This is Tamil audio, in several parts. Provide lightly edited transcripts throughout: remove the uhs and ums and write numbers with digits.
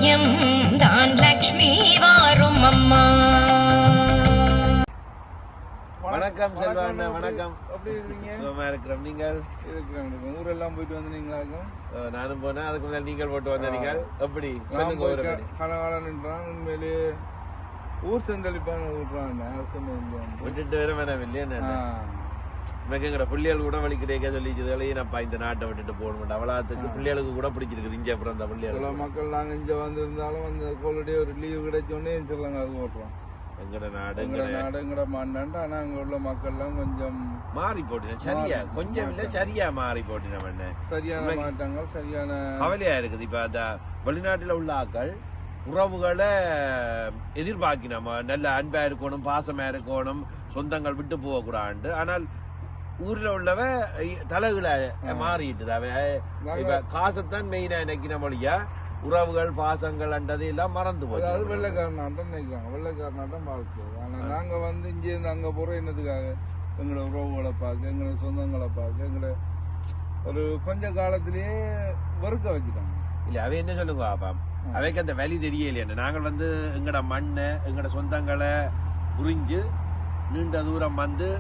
பாக்கியம் தான் லக்ஷ்மி வாரும் அம்மா. வணக்கம் செல்வாண்ணா, வணக்கம். எப்படி இருக்கீங்க? சும்மா இருக்கிறோம். நீங்கள்? இருக்கிறோம். ஊரெல்லாம் போயிட்டு வந்தீங்களாக்கும்? நானும் போனேன். அதுக்கு முன்னாடி நீங்கள் போட்டு வந்தீங்க. எப்படி சொல்லுங்க. கனகாலன்றான் உண்மையிலேயே ஊர் செந்தளிப்பான விட்டுறாங்க. விட்டுட்டு வேற வேணாம் இல்லையா? எங்கட பிள்ளைகள் கூட வழி கிடைக்க சொல்லிச்சது. நான் இந்த நாட்டை விட்டுட்டு போக மாட்டேன். அவ்வளோத்துக்கு பிள்ளைகளுக்கு கூட பிடிச்சிருக்குது இங்கே அப்புறம் அந்த பிள்ளைகள். மக்கள் நாங்கள் இங்கே வந்திருந்தாலும் அந்த கோல்டே ஒரு லீவு கிடைச்சோடனே சொல்லுங்க அது ஓட்டுறோம். எங்கட நாடு எங்கட மண்ணாண்டா ஆனா அங்க உள்ள மக்கள்லாம் கொஞ்சம் மாறி போட்டினேன். சரியா கொஞ்சம் இல்ல சரியா மாறி போட்டின. சரியான மாற்றங்கள் சரியான கவலையா இருக்குது. இப்ப அந்த வெளிநாட்டுல உள்ள ஆக்கள் உறவுகளை எதிர்பார்க்கி நம்ம நல்ல அன்பா இருக்கணும், பாசமா இருக்கணும், சொந்தங்கள் விட்டு போக கூடாது. ஆனால் ஊர்ல உள்ளவ தலைகளை மாறிட்டு இப்ப காசத்தான் மெயினா நினைக்கிற மொழியா உறவுகள் பாசங்கள் அண்டது எல்லாம் மறந்து போய் அது வெள்ளைக்காரனாட்டம் நினைக்கிறாங்க. வெள்ளைக்காரனாட்டம் வாழ்க்கை. ஆனா நாங்க வந்து இருந்து அங்க போறோம் என்னதுக்காக? எங்களோட உறவுகளை பார்க்க, எங்களோட சொந்தங்களை பார்க்க, எங்களை ஒரு கொஞ்ச காலத்திலேயே வெறுக்க வச்சுட்டாங்க. இல்ல அவ என்ன சொல்லுங்க பாப்பா, அவைக்கு அந்த வழி தெரியலையா? நாங்கள் வந்து எங்கட மண்ணை எங்கட சொந்தங்களை புரிஞ்சு நீண்ட தூரம் வந்து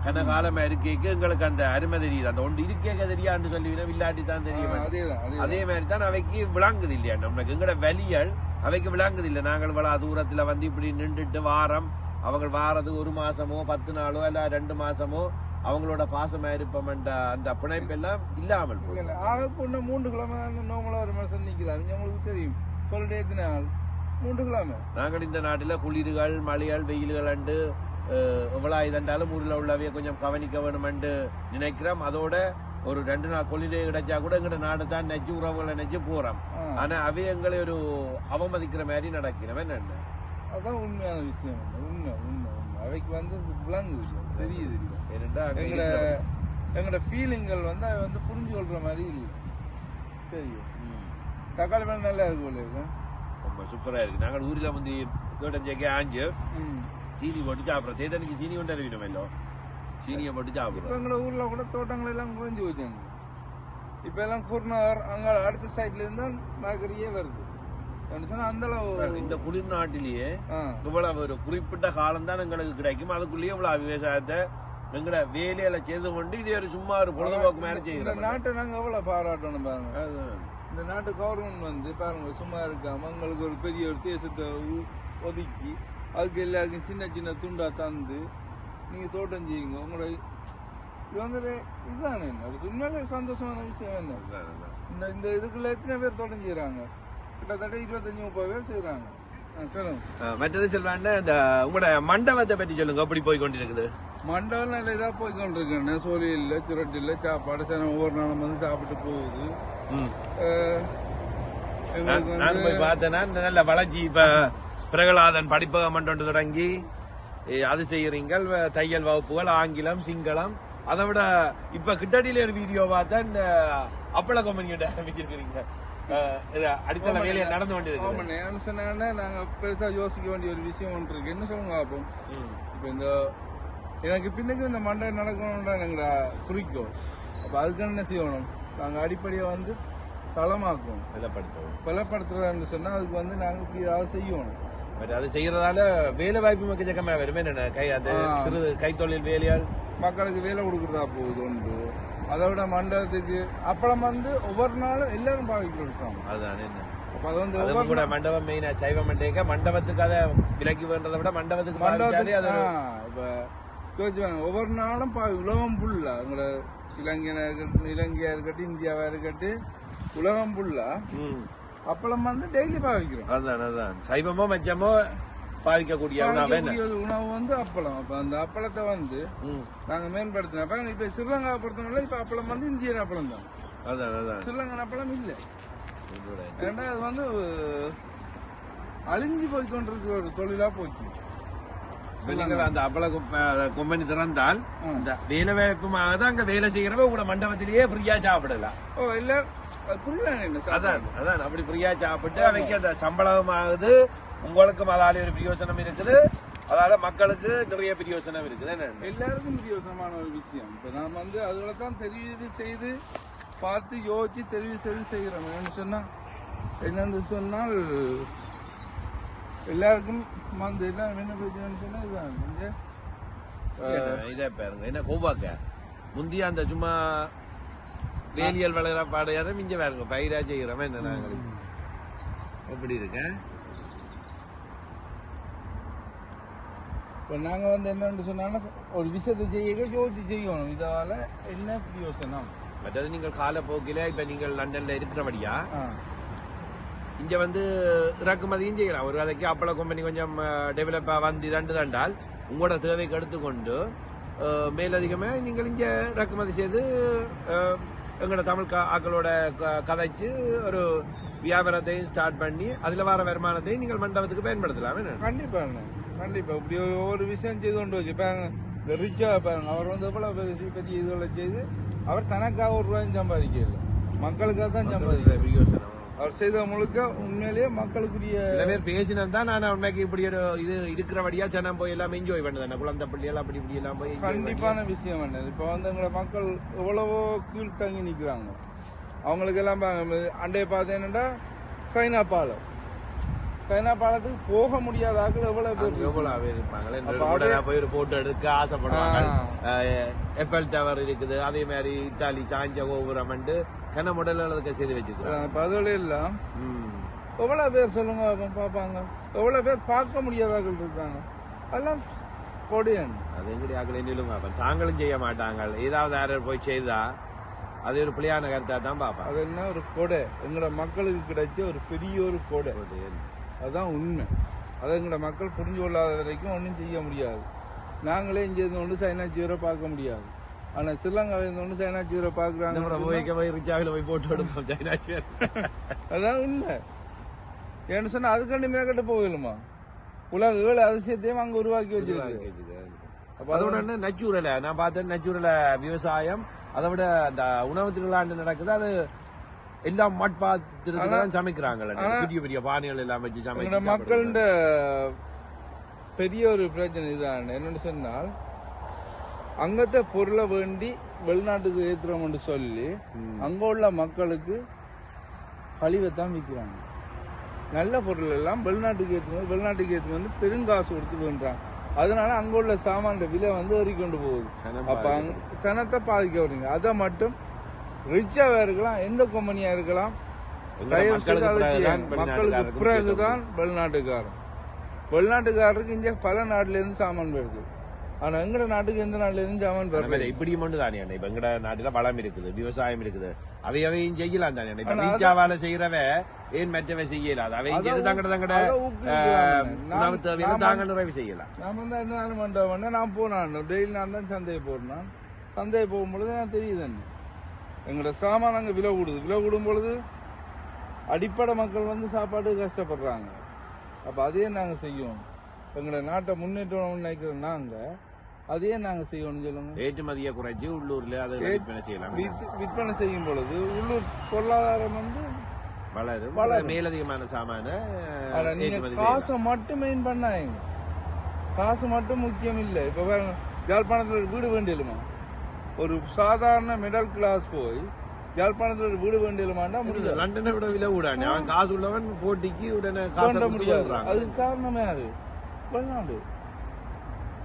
கனகாலமா இருக்கேக்கு எங்களுக்கு அந்த அருமை தெரியுது. அந்த ஒன்று இருக்கேக்க தெரியான்னு சொல்லுவீங்க, வில்லாட்டி தான் தெரியும். அதே மாதிரி தான் அவைக்கு விளங்குது இல்லையா? நம்மளுக்கு எங்கட வலிகள் அவைக்கு விளங்குது இல்லை. நாங்கள் இவ்வளோ தூரத்துல வந்து இப்படி நின்றுட்டு வாரம் அவங்க வாரது 1 மாசமோ 10 நாளோ இல்ல 2 மாசமோ அவங்களோட பாசமா இருப்போம். அந்த பிணைப்பு எல்லாம் இல்லாமல் 3 கிழமை நோமலா ஒரு மாசம் நிக்கலாம். உங்களுக்கு தெரியும் சொல்லிட்டே நாள் 3 கிழமை. நாங்கள் இந்த நாட்டுல குளிர்கள் மழைகள் வெயில்கள் அண்டு எவ்வளவு இதண்டாலும் ஊரில் உள்ளவைய கொஞ்சம் கவனிக்க வேணுமென்று நினைக்கிறோம். அதோட ஒரு 2 நாள் கொள்ளிலே கிடைச்சா கூட எங்கட நாடு தான் நெச்சு உறவுகளை நெச்சு போறோம். ஆனா அவை எங்களை ஒரு அவமதிக்கிற மாதிரி நடக்கிறோம். என்ன அதான் உண்மையான விஷயம். உண்மை உண்மை உண்மை அவைக்கு வந்து விளங்குது தெரியுது இல்லை. ஏன்னா எங்களோட ஃபீலிங்கள் வந்து அதை வந்து புரிஞ்சு கொள்ற மாதிரி இல்லை. சரி, தக்காளி மேலே நல்லா இருக்கு. ரொம்ப சூப்பரா இருக்கு. நாங்கள் ஊரில் வந்து தோட்டஞ்சேக்கே ஆஞ்சு சீனி போட்டு சாப்பிட்றோம். தேதனுக்கு சீனி கொண்டு அறிவிடும் எல்லோ சீனியை போட்டு சாப்பிடுறோம். எங்களோட ஊர்ல கூட தோட்டங்கள் எல்லாம் குறைஞ்சு வச்சாங்க. இப்ப எல்லாம் குர்னார் அங்க அடுத்த சைட்ல இருந்தா நகரியே வருது. அந்த அளவு இந்த குளிர் நாட்டிலேயே இவ்வளவு ஒரு குறிப்பிட்ட காலம் தான் எங்களுக்கு கிடைக்கும். அதுக்குள்ளேயே இவ்வளவு விவசாயத்தை எங்கட வேலையில செய்து கொண்டு இதே ஒரு சும்மா ஒரு பொழுதுபோக்கு மேல செய்யறோம். இந்த நாட்டை நாங்க எவ்வளவு பாராட்டணும் பாருங்க. இந்த நாட்டு கவர்மெண்ட் வந்து பாருங்க சும்மா இருக்காம எங்களுக்கு ஒரு பெரிய ஒரு தேசத்தை ஒதுக்கி அதுக்கு எல்லாருக்கும் சின்ன சின்ன துண்டா தந்து நீங்க தோட்டம் செய்யுங்க. உங்களோட இது வந்து இதுதானே உண்மையிலே சந்தோஷமான விஷயம். என்ன இந்த இதுக்குள்ள எத்தனை பேர் தோட்டம் செய்யறாங்க? கிட்டத்தட்ட 25-30 பேர் செய்யறாங்க. மற்றது சொல்லுவாங்க. இந்த உங்களோட மண்டபத்தை பற்றி சொல்லுங்க. அப்படி போய் கொண்டிருக்குது. மண்டபம் நல்ல இதா போய் கொண்டிருக்கேன். சோழி இல்லை, சுரட்டு இல்லை, சாப்பாடு சார் ஒவ்வொரு நாளும் வந்து சாப்பிட்டு போகுது. நான் போய் பார்த்தேன்னா நல்ல வளர்ச்சி. இப்ப பிரகலாதன் படிப்பகம் ஒன்று தொடங்கி அது செய்யறீங்க. தையல் வகுப்புகள் ஆங்கிலம் சிங்களம். அதை விட இப்ப கிட்டடியில ஒரு வீடியோ பார்த்தா இந்த அப்பள கம்பெனியோட ஆரம்பிச்சிருக்கிறீங்க. அடித்தள வேலையை நடந்து கொண்டிருக்கு. நாங்க பெருசா யோசிக்க வேண்டிய ஒரு விஷயம் ஒன்று இருக்கு. என்ன சொல்லுங்க அப்போ இப்ப இந்த எனக்கு பின்னுக்கு இந்த மண்டை நடக்கணும்னா எங்களோட குறிக்கோள். அப்ப அதுக்கு என்ன செய்யணும்? நாங்க அடிப்படையை வந்து தளமாக்குவோம், பலப்படுத்துறோம்னு சொன்னா அதுக்கு வந்து நாங்க ஏதாவது செய்யணும். அது செய்யறதால வேலை வாய்ப்பு மக்கள் வருமே. அந்த சிறு கைத்தொழில் வேலையால் மக்களுக்கு வேலை கொடுக்கறதா போகுது ஒன்று. அதை விட மண்டபத்துக்கு அப்பளம் வந்து ஒவ்வொரு நாளும் எல்லாரும் பாவிக்கிறோம். அதுதான் அது வந்து கூட மண்டபம் மெயினா சைவ மண்டேக்க மண்டபத்துக்கு அதை விலக்கி வேண்டதை விட மண்டபத்துக்கு இப்ப யோசிச்சு ஒவ்வொரு நாளும் உலகம் புல்லா உங்களோட இலங்கையா இருக்கட்டும் இந்தியாவா இருக்கட்டும் உலகம் புல்லா அப்பளம் வந்து டெய்லி பாவிக்கிறோம். அதுதான் சைவமோ மச்சமோ பாவிக்கக்கூடிய உணவு வந்து அப்பளம். அப்ப அந்த அப்பளத்தை வந்து நாங்க மேம்படுத்தினப்ப இப்ப ஸ்ரீலங்கா பொறுத்தவரை இப்ப அப்பளம் வந்து இந்தியன் அப்பளம் தான். அதான் ஸ்ரீலங்கன் அப்பளம் இல்ல. ஏன்னா அது வந்து அழிஞ்சு போய்கொண்டிருக்கிற ஒரு தொழிலா போச்சு. நீங்கள் அந்த அப்பள கொம்பனி திறந்தால் இந்த வேலை வாய்ப்புமாக தான் அங்க வேலை செய்யறவங்க உங்களோட மண்டபத்திலேயே ஃப்ரீயா சாப்பிடலாம். இல்ல அதான் அப்படி ஃப்ரீயா சாப்பிட்டு அவைக்கு அந்த சம்பளம் ஆகுது. உங்களுக்கும் அதால ஒரு பிரயோசனம் இருக்குது. அதால மக்களுக்கு நிறைய பிரயோசனம் இருக்குது. எல்லாருக்கும் பிரயோசனமான ஒரு விஷயம். இப்ப நாம வந்து அதுல தான் தெரிவு செய்து பார்த்து யோசிச்சு தெரிவு செய்து செய்யறோம். சொன்னா என்னன்னு சொன்னால் எல்லாருக்கும் வந்து என்ன பிரச்சனைன்னு சொன்னா இதுதான் இதே பாருங்க என்ன கோவாக்க முந்திய அந்த சும்மா வேலியல் வளர பாடையாத மிஞ்ச பாருங்க பயிரா செய்கிறோம் என்ன நாங்கள் எப்படி இருக்கேன். இப்போ நாங்கள் வந்து என்னன்னு சொன்னாலும் ஒரு விஷயத்தை செய்ய யோசிச்சு செய்யணும். இதால என்ன யோசனை மற்றது நீங்கள் காலப்போக்கில இப்ப நீங்கள் லண்டன்ல இருக்கிறபடியா இங்க வந்து இறக்குமதியும் செய்யலாம். ஒரு கதைக்கு அப்பள கம்பெனி கொஞ்சம் டெவலப்பா வந்து தண்டால் உங்களோட தேவைக்கு எடுத்துக்கொண்டு மேலதிகமா நீங்கள் இங்க இறக்குமதி செய்து எங்களோட தமிழ் ஆக்களோட கதைச்சு ஒரு வியாபாரத்தையும் ஸ்டார்ட் பண்ணி அதுல வர வருமானத்தையும் நீங்கள் மண்டபத்துக்கு பயன்படுத்தலாம். கண்டிப்பா கண்டிப்பா இப்படி ஒரு விஷயம் செய்து கொண்டு வச்சு பாருங்க. இந்த ரிச்சா பாருங்க, அவர் வந்து எவ்வளவு பெரிய இதுகளை செய்து அவர் தனக்காக ஒரு ரூபாயும் சம்பாதிக்கல, மக்களுக்காக தான் சம்பாதிக்கிறார். அவர் செய்த முழுக்க உண்மையிலேயே மக்களுக்குரிய சில பேர் பேசினா நான் உண்மைக்கு இப்படி ஒரு இது இருக்கிறபடியா ஜனம் போய் எல்லாம் என்ஜாய் பண்ணுது குழந்தை பிள்ளைகள் அப்படி இப்படி எல்லாம் போய் கண்டிப்பான விஷயம் என்ன. இப்ப வந்து எங்களை மக்கள் எவ்வளவோ கீழ் தங்கி நிக்கிறாங்க. அவங்களுக்கு எல்லாம் அண்டைய பார்த்து என்னன்னா சைனா பாலத்துக்கு போக முடியாத ஆக்கள் எவ்வளவு பேர் இருப்பாங்க. போய் ஒரு போட்டோ எடுக்க ஆசைப்படுவாங்க. எஃப்எல் டவர் இருக்குது, அதே மாதிரி இத்தாலி சாஞ்ச கோபுரம் கன முடலுக்கு செய்து வச்சிருக்காங்க. அதோட எல்லாம் எவ்வளவு பேர் சொல்லுங்க பாப்பாங்க, எவ்வளவு பேர் பார்க்க முடியாதாக்கள் இருக்காங்க. அதெல்லாம் கொடியன் அது எங்கடி ஆக்கள் என்னிலும் தாங்களும் செய்ய மாட்டாங்க. ஏதாவது யாரும் போய் செய்தா அது ஒரு பிள்ளையான கருத்தா தான் பார்ப்பாங்க. அது என்ன ஒரு கொடை எங்களோட மக்களுக்கு கிடைச்ச ஒரு பெரிய ஒரு கொடை. அதுதான் உண்மை. அதை எங்களோட மக்கள் புரிஞ்சு கொள்ளாத வரைக்கும் ஒன்றும் செய்ய முடியாது. நாங்களே இங்கே இருந்து கொண்டு சைனா ஜீரோ பார்க்க முடியாது. ஆனா ஸ்ரீலங்காவில் இருந்து கொண்டு சைனா ஜீரோ பார்க்குறாங்க. ரிச்சாவில் போய் போட்டு எடுப்போம் சைனா ஜீரோ. அதான் உண்மை. ஏன்னு சொன்னா அதுக்காண்டி மேற்கட்டு போகலுமா உலக 7 அதிசயத்தையும் அங்க உருவாக்கி வச்சிருக்காங்க. அதோட நச்சுரல நான் பார்த்தேன். நச்சுரல விவசாயம் அதை விட அந்த உணவு திருவிழாண்டு நடக்குது. அது எல்லாம் மட்பாத்திரத்தான் சமைக்கிறாங்க. பெரிய பெரிய பானைகள் எல்லாம் வச்சு சமைக்கிற மக்களோட பெரிய ஒரு பிரச்சனை இதுதான். என்னன்னு சொன்னால் அங்கத்தை பொருளை வேண்டி வெளிநாட்டுக்கு ஏத்துறோம்னு சொல்லி அங்க உள்ள மக்களுக்கு கழிவைத்தான் விற்கிறாங்க. நல்ல பொருள் எல்லாம் வெளிநாட்டுக்கு ஏற்றுவது வந்து பெருங்காசு கொடுத்து வேண்டாங்க. அதனால அங்க உள்ள சாமான விலை வந்து ஏறிக்கொண்டு போகுது. அப்ப சனத்தை பாதிக்க விடுங்க. அதை மட்டும் ரிச்சாவா இருக்கலாம், எந்த கம்பெனியா இருக்கலாம், மக்களுக்கு பிறகுதான் வெளிநாட்டுக்காரருக்கு இங்க பல நாட்டுல இருந்து சாமான் வருது. ஆனா எங்கட நாட்டுக்கு எந்த நாட்டுல இருந்து சாமான் வருது இப்படியும் ஒன்று தானே. இப்ப எங்கட நாட்டுல வளம் இருக்குது, விவசாயம் இருக்குது, அவையும் செய்யலாம் தானே. இப்ப ரீச்சாவால செய்யறவ ஏன் மற்றவை செய்யலாது? அவை தங்கட உணவு தேவையில தாங்க நிறைவு செய்யலாம். நான் வந்து என்ன பண்றேன், நான் போனான் டெய்லி நான் தான் சந்தையை போடுறேன். சந்தையை போகும்பொழுது நான் தெரியுது எங்களோட சாமான் அங்க விலை கூடும் பொழுது அடிப்படை மக்கள் வந்து சாப்பாடு கஷ்டப்படுறாங்க. அப்ப அதையே நாங்க செய்வோம். எங்களோட நாட்டை முன்னேற்றம் நினைக்கிறோம். நாங்க அதையே நாங்க செய்யணும் சொல்லுங்க. ஏற்றுமதியை குறைச்சி உள்ளூர்ல அதை விற்பனை செய்யும் பொழுது உள்ளூர் பொருளாதாரம் வந்து வளரும். மேலதிகமான சாமான காசை மட்டும் மெயின் பண்ணாங்க. காசு மட்டும் முக்கியம் இல்லை. இப்ப யாழ்ப்பாணத்துல ஒரு வீடு வேண்டியலுமா, ஒரு சாதாரண மிடில் கிளாஸ் போய் யாழ்ப்பாணத்துல ஒரு வீடு வேண்டியலுமாண்டா முடியல. லண்டனை விட விலை விடானே. அவன் காசு உள்ளவன் போட்டிக்கு உடனே முடியாது. அதுக்கு காரணமே யாரு?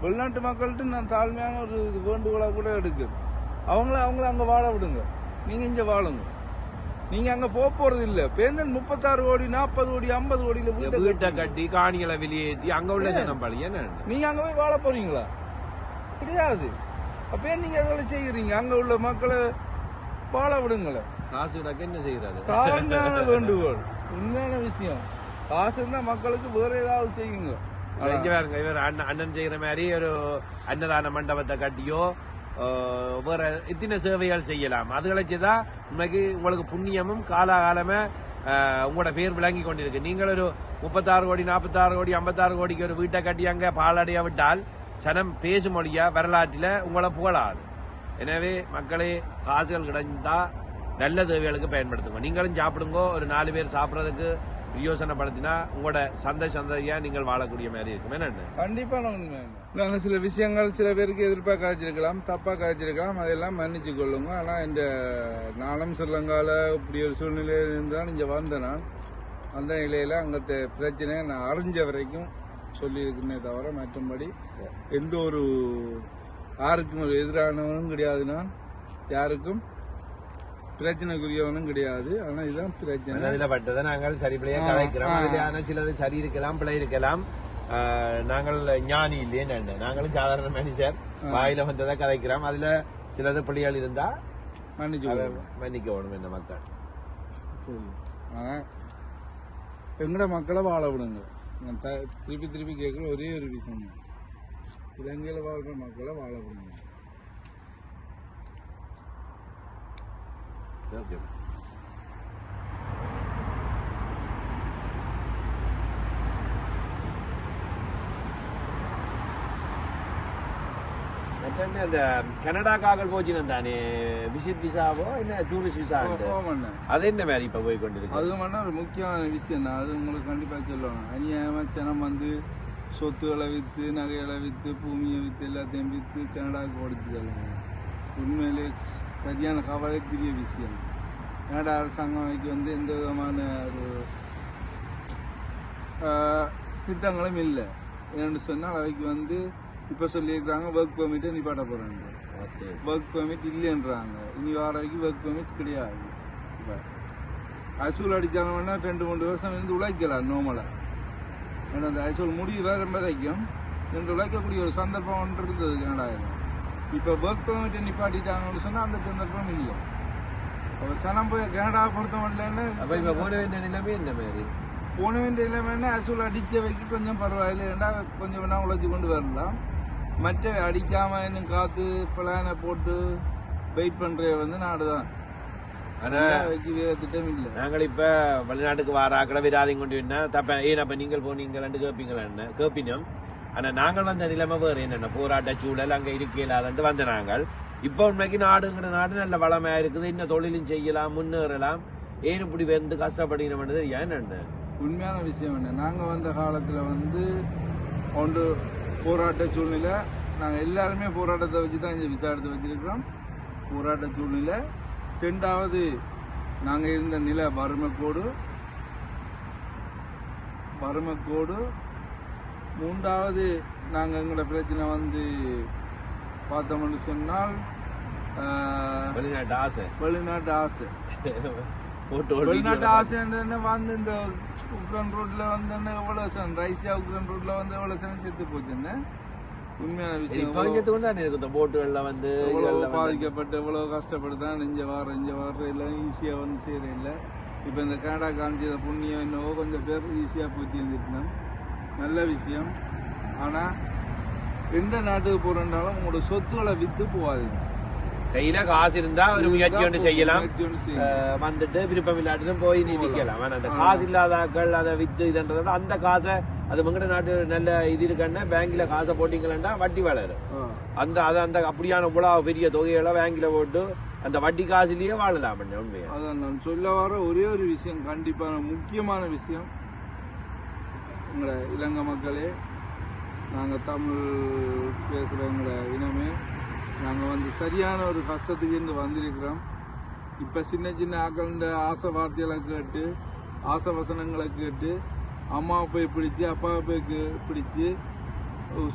வெளிநாட்டு மக்கள்கிட்ட நான் தாழ்மையான ஒரு வேண்டுகோளா கூட எடுக்குது. அவங்கள அங்க வாழ விடுங்க, நீங்க இங்க வாழுங்க. நீங்க அங்க போறது இல்ல. பேருந்து 36 கோடி 40 கோடி 50 கோடியில வீட்டை கட்டி காணிகளை வெளியேற்றி அங்க உள்ள ஜனம்பாளி என்ன நீங்க அங்க போய் வாழ போறீங்களா? கிடையாது. அப்ப நீங்க அதெல்லாம் செய்யறீங்க. அங்க உள்ள மக்களை வாழ விடுங்கள. காசு என்ன செய்யறாரு? தாழ்மையான வேண்டுகோள், உண்மையான விஷயம். காசு இருந்தா மக்களுக்கு வேற ஏதாவது செய்யுங்க. இவர் அண்ணன் செய்யற மாதிரி ஒரு அன்னதான மண்டபத்தை கட்டியோ வேற இத்தனை சேவைகள் செய்யலாம். அதுகளை செய்தா உண்மைக்கு உங்களுக்கு புண்ணியமும் காலாகாலமே உங்களோட பேர் விளங்கி கொண்டிருக்கு. நீங்கள் ஒரு 36 கோடி 46 கோடி 56 கோடிக்கு ஒரு வீட்டை கட்டி அங்க பாலடைய விட்டால் சனம் பேசும் மொழியா வரலாற்றில உங்களை புகழாது. எனவே மக்களே, காசுகள் கிடைந்தா நல்ல தேவைகளுக்கு பயன்படுத்துங்க. நீங்களும் சாப்பிடுங்க. ஒரு 4 பேர் சாப்பிடறதுக்கு யோசனைப்படுத்தினா உங்களோட சந்தையா நீங்கள் வாழக்கூடிய மாதிரி இருக்கும். என்ன கண்டிப்பா நாங்க சில விஷயங்கள் சில பேருக்கு எதிர்ப்பாக காய்ச்சிருக்கலாம், தப்பா காய்ச்சிருக்கலாம், அதெல்லாம் மன்னிச்சு கொள்ளுங்க. ஆனா இந்த நானும் ஸ்ரீலங்கால இப்படி ஒரு சூழ்நிலையில இருந்தான் இங்க வந்தேன். அந்த நிலையில அங்கത്തെ பிரச்சனையை நான் அறிஞ்ச வரைக்கும் சொல்லியிருக்கேனே தவிர மற்றபடி எந்த ஒரு யாருக்கும் ஒரு எதிரானவனும் கிடையாது, நான் யாருக்கும் பிரச்சனைக்குரியவனும் கிடையாது. ஆனா இதுதான் பிரச்சனை. அதில் பட்டதை நாங்கள் சரி பிள்ளையா கதைக்கிறோம். அதில் சிலது சரி இருக்கலாம், பிழை இருக்கலாம். நாங்கள் ஞானி இல்லையே, நாங்களும் சாதாரண மனுஷர், வாயில வந்ததை கதைக்கிறோம். அதுல சிலது பிள்ளைகள் இருந்தா மன்னிக்க வேணும் இந்த மக்கள். சரி, ஆனா எங்கட மக்களை வாழ விடுங்க. நான் திருப்பி திருப்பி கேட்குற ஒரே ஒரு விஷயம், இலங்கையில் வாழ்ற மக்களை வாழ விடுங்க. ஓகே. அந்த கனடாக்காக போச்சுன்னு தானே விசிட் விசாவோ என்ன டூரிஸ்ட் விசா, அது என்ன மாதிரி இப்ப போய் கொண்டிருக்கு? அது ஒரு முக்கியமான விஷயம் தான், அது உங்களுக்கு கண்டிப்பா சொல்லணும். அநியாயமா ஜனம் வந்து சொத்துக்களை வித்து, நகைகளை வித்து, பூமியை வித்து, எல்லாத்தையும் வித்து கனடாவுக்கு ஓடிச்சு சொல்லுவாங்க. உண்மையிலே சரியான கவலைக்குரிய விஷயம். கனடா அரசாங்கம் வந்து எந்த விதமான ஒரு திட்டங்களும் இல்லை. ஏன்னு சொன்னால் அவைக்கு வந்து இப்போ சொல்லியிருக்கிறாங்க ஒர்க் பெர்மிட்டை நிப்பாட்ட போகிறாங்க. ஒர்க் பெர்மிட் இல்லைன்றாங்க. இனி வார வரைக்கும் ஒர்க் பெர்மிட் கிடையாது. இப்போ ஐசூல் அடித்தாங்கன்னா 2-3 வருஷம் இருந்து உழைக்கலாம் நார்மலாக. ஏன்னா அந்த ஐசூல் முடிவு வேறு வரைக்கும் 2 உழைக்கக்கூடிய ஒரு சந்தர்ப்பம் ஒன்று இருந்தது கனடாவில். இப்போ ஒர்க் பெர்மிட்டை நிப்பாட்டிட்டாங்கன்னு சொன்னால் அந்த சந்தர்ப்பம் இல்லை. அப்போ சனம் போய் கனடாவை பொறுத்த மட்டும் அப்போ இப்போ போன வேண்டிய நிலைமை இந்த மாதிரி போன வேண்டிய நிலைமைன்னா ஐசூல் அடித்த வைக்க கொஞ்சம் பரவாயில்லை, ஏன்னா கொஞ்சம் வேணா உழைச்சி கொண்டு வரலாம். மற்ற அடிக்காம இன்னும் காத்து பிளானை போட்டு வெயிட் பண்ற வந்து நாடுதான். ஆனா வேற திட்டம் இல்லை. நாங்கள் இப்ப வெளிநாட்டுக்கு வாராக்களை விராதையும் கொண்டு வேணா தப்ப ஏன் அப்ப நீங்கள் போனீங்களான்னு கேட்பீங்களான்னு கேட்பினோம். ஆனா நாங்கள் வந்த நிலைமை வேறு என்னென்ன போராட்ட சூழல் அங்க இருக்கலான்ட்டு வந்த நாங்கள். இப்ப உண்மைக்கு நாடுங்கிற நாடு நல்ல வளமையா இருக்குது, இன்னும் தொழிலும் செய்யலாம், முன்னேறலாம். ஏன் இப்படி வந்து கஷ்டப்படுகிறோம்னு ஏன் என்ன உண்மையான விஷயம் என்ன, நாங்க வந்த காலத்துல வந்து ஒன்று போராட்ட சூழ்நிலை. நாங்கள் எல்லாருமே போராட்டத்தை வச்சு தான் இந்த விசா எடுத்து வச்சிருக்கிறோம். போராட்ட சூழ்நிலை. 2வது நாங்கள் இருந்த நிலை வறுமைக்கோடு. 3வது நாங்கள் எங்களோட பிரச்சனை வந்து பார்த்தோம்னு சொன்னால் வெளிநாட்டு ஆசை. வெளிநாட்டு ஆசைன்னு வந்து இந்த உக்ரைன் ரோட்ல வந்து எவ்வளவு ரைசியா உக்ரைன் ரோட்ல வந்து எவ்வளவு சனம் செத்து போச்சுன்னு உண்மையான விஷயம். போட்டுகள்ல வந்து பாதிக்கப்பட்டு எவ்வளவு கஷ்டப்படுதான் இங்க வார எல்லாம் ஈஸியா வந்து சேர இல்லை. இப்ப இந்த கனடா காமிச்சத புண்ணியம் என்னவோ கொஞ்சம் பேர் ஈஸியா போச்சு இருந்துட்டோம். நல்ல விஷயம். ஆனா எந்த நாட்டுக்கு போறோம்னாலும் உங்களோட சொத்துக்களை வித்து போகாதீங்க. கையில காசு இருந்தா ஒரு முயற்சி ஒன்று செய்யலாம், வந்துட்டு விருப்பம் இல்லாட்டிலும் போய் நிற்கலாம். ஆனா அந்த காசு இல்லாதாக்கள் அதை வித்து இதுன்றதோட அந்த காசை அது மங்கட நாட்டு நல்ல இது இருக்குன்னா பேங்க்ல காசை போட்டீங்களா வட்டி வளரும். அந்த அந்த அப்படியான இவ்வளவு பெரிய தொகைகளை பேங்க்ல போட்டு அந்த வட்டி காசுலயே வாழலாம். உண்மையா அதான் நான் சொல்ல வர ஒரே ஒரு விஷயம், கண்டிப்பான முக்கியமான விஷயம். உங்களோட இலங்கை மக்களே, நாங்கள் தமிழ் பேசுகிற எங்களோட இனமே, நாங்கள் வந்து சரியான ஒரு கஷ்டத்துக்கு இருந்து வந்திருக்கிறோம். இப்போ சின்ன சின்ன ஆக்கள ஆசை வார்த்தைகளை கேட்டு, ஆசை வசனங்களை கேட்டு, அம்மாவை போய் பிடிச்சி அப்பாவை போய் பிடிச்சி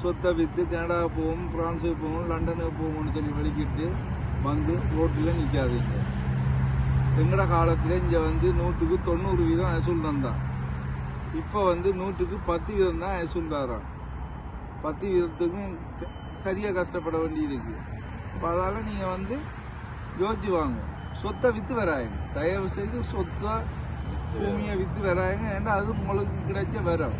சொத்தை விற்று கனடாவை போவோம், பிரான்ஸுக்கு போவோம், லண்டனுக்கு போவோம்னு சொல்லி வலிக்கிட்டு வந்து ரோட்டில் நிற்காதீங்க. எங்கட காலத்தில் இங்கே வந்து 100க்கு 90% ஐசூல் தான். இப்போ வந்து 100க்கு 10% தான் ஐசூல் தரான். 10%க்கும் சரியாக கஷ்டப்பட வேண்டியிருக்கு. இப்போ அதால் நீங்கள் வந்து யோசிச்சு வாங்க. சொத்தை விற்று வராங்க, தயவு செய்து சொத்தை பூமியை விற்று வராங்க. ஏன்னா அது உங்களுக்கு கிடைச்ச வரும்.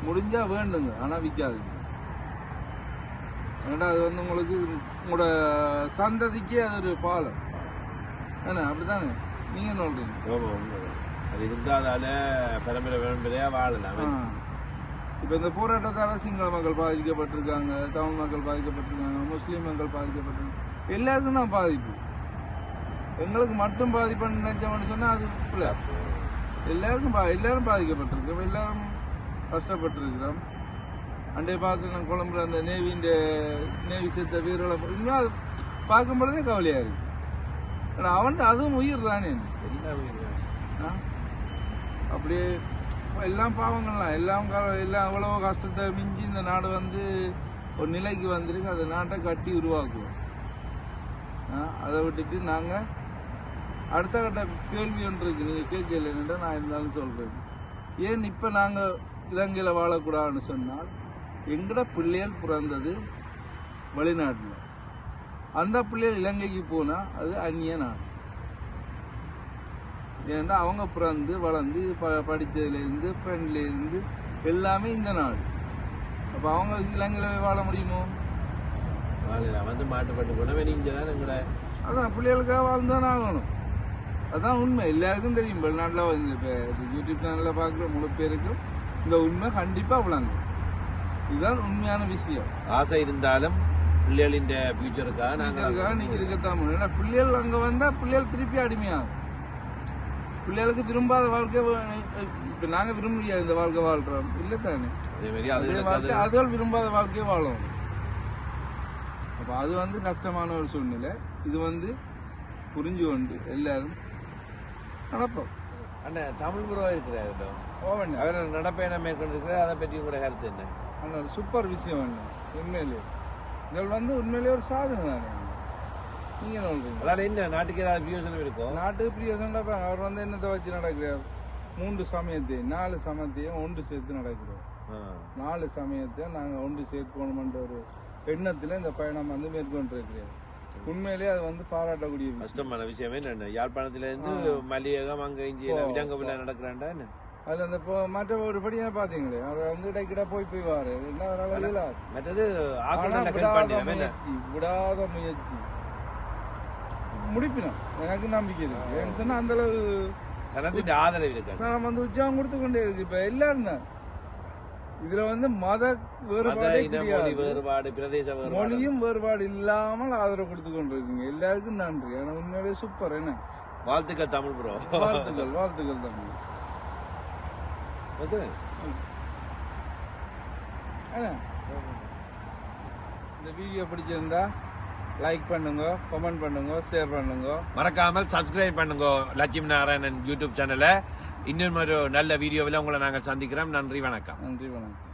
முடிஞ்சா வேண்டுங்க, ஆனால் விற்காதுங்க. ஏன்னா அது வந்து உங்களுக்கு உங்களோட சந்ததிக்கே அது ஒரு பாலம். ஏன்னா அப்படித்தானே நீங்கள் சொல்றீங்க. அது இருந்தாதால பரம்பரை பரம்பரையா வாழலாம். இப்போ இந்த போராட்டத்தால் சிங்கள மக்கள் பாதிக்கப்பட்டிருக்காங்க, தமிழ் மக்கள் பாதிக்கப்பட்டிருக்காங்க, முஸ்லீம் மக்கள் பாதிக்கப்பட்டிருக்காங்க. எல்லாருக்கும் தான் பாதிப்பு. எங்களுக்கு மட்டும் பாதிப்புன்னு நினைச்சோம்னு சொன்னால் அது இல்லை. எல்லாரும் பாதிக்கப்பட்டிருக்கோம், எல்லாரும் கஷ்டப்பட்டிருக்கிறோம். அண்டே பார்த்து நான் கொழம்புல அந்த நேவி செத்த வீரர்களை இன்னும் பார்க்கும் பொழுதே கவலையாக இருக்கு. ஆனால் அவன்கிட்ட அதுவும் உயிர் தானே. எல்லா உயிர் தான். அப்படியே எல்லாம் பாவங்கள்லாம் எல்லாம் எல்லாம் எவ்வளவோ கஷ்டத்தை மிஞ்சி இந்த நாடு வந்து ஒரு நிலைக்கு வந்திருக்கு. அந்த நாட்டை கட்டி உருவாக்குவோம். அதை விட்டுட்டு நாங்கள் அடுத்த கட்ட கேள்வி ஒன்று இருக்கு, நீங்கள் கேட்கலன்னு நான் இருந்தாலும் சொல்கிறேன். ஏன் இப்போ நாங்கள் இலங்கையில் வாழக்கூடாதுன்னு சொன்னால், எங்கட பிள்ளைகள் பிறந்தது வெளிநாட்டில், அந்த பிள்ளைகள் இலங்கைக்கு போனால் அது அந்நிய நாடு. ஏன்னா அவங்க பிறந்து வளர்ந்து படித்ததுலேருந்து ஃப்ரெண்ட்லேருந்து எல்லாமே இந்த நாடு. அப்போ அவங்க இலங்கையில் வாழ முடியுமோ? வந்து மாட்டுப்பட்டு போனவே நீங்கள் தான் எங்கட அதான் பிள்ளைகளுக்காக வாழ்ந்தான் ஆகணும். அதுதான் உண்மை. எல்லாருக்கும் தெரியும். வெளிநாட்டில் வந்து இப்போ யூடியூப் சேனலில் பார்க்குற முழு பேருக்கும் இந்த உண்மை கண்டிப்பாக விளங்கும். இதுதான் உண்மையான விஷயம். ஆசை இருந்தாலும் பிள்ளைகளின் ஃபியூச்சருக்காக நீங்கள் இருக்கத்தான் முடியும். ஏன்னா பிள்ளைகள் அங்கே வந்தால் பிள்ளைகள் திருப்பி அடிமையாகும். பிள்ளைகளுக்கு விரும்பாத வாழ்க்கை இப்போ நாங்கள் விரும்ப முடியாது இந்த வாழ்க்கை வாழ்கிறோம் இல்லை தானே? அதுகள் விரும்பாத வாழ்க்கையை வாழும். அப்போ அது வந்து கஷ்டமான ஒரு சூழ்நிலை. இது வந்து புரிஞ்சு கொண்டு எல்லாரும் நடப்போம். அண்ணா தமிழ் ப்ரோ இருக்கிறார் ஓவன் அவர் நடப்பயணம் மேற்கொண்டிருக்கிறார். அதை பற்றி கூட கருத்து என்ன? அண்ணா ஒரு சூப்பர் விஷயம் அண்ணா. உண்மையிலே இதில் வந்து உண்மையிலேயே ஒரு சாதனை தானே. நீங்கள் சொல்றீங்க அதால என்ன நாட்டுக்கு ஏதாவது பிரியோசனம் இருக்கும்? நாட்டுக்கு பிரியோசனம் அவர் வந்து என்னத்தை வச்சு நடக்கிறார்? 3 சமயத்தையும் 4 சமயத்தையும் ஒன்று சேர்த்து நடக்கிறார். 4 சமயத்தை நாங்கள் ஒன்று சேர்க்கணுமென்ற ஒரு எண்ணத்தில் இந்த பயணம் வந்து மேற்கொண்டிருக்கிறார். உண்மையிலேயே அது வந்து பாராட்டக்கூடிய கஷ்டமான விஷயமே என்ன. யாழ்ப்பாணத்திலிருந்து மல்லியகம் அங்கே இஞ்சி விஜங்கவில் நடக்கிறான்டா என்ன. அதில் அந்த மற்ற ஒரு படியாக பார்த்தீங்களே அவர் வந்து இடைக்கிட போய் வாரு மற்றது விடாத முயற்சி முடிப்பினோம். எனக்கு நம்பிக்கை இருக்கு. ஏன்னு சொன்னா அந்த அளவு ஆதரவு இருக்கு. நம்ம வந்து உற்சாகம் கொடுத்து கொண்டே இருக்கு. இப்ப எல்லாரும் தான் இதுல வந்து மத வேறுபாடு பிரதேச மொழியும் வேறுபாடு இல்லாமல் ஆதரவு கொடுத்து கொண்டு இருக்குங்க. எல்லாருக்கும் நன்றி. ஏன்னா உண்மையிலே சூப்பர். என்ன வாழ்த்துக்கள் தமிழ் ப்ரோ. வாழ்த்துக்கள் வாழ்த்துக்கள் தமிழ். இந்த வீடியோ பிடிச்சிருந்தா லைக் பண்ணுங்க, கமெண்ட் பண்ணுங்க, ஷேர் பண்ணுங்க, மறக்காமல் சப்ஸ்கிரைப் பண்ணுங்க லட்சுமி நாராயணன் யூடியூப் சேனலை. இன்னும் ஒரு நல்ல வீடியோவில் உங்களை நாங்கள் சந்திக்கிறோம். நன்றி வணக்கம். நன்றி வணக்கம்.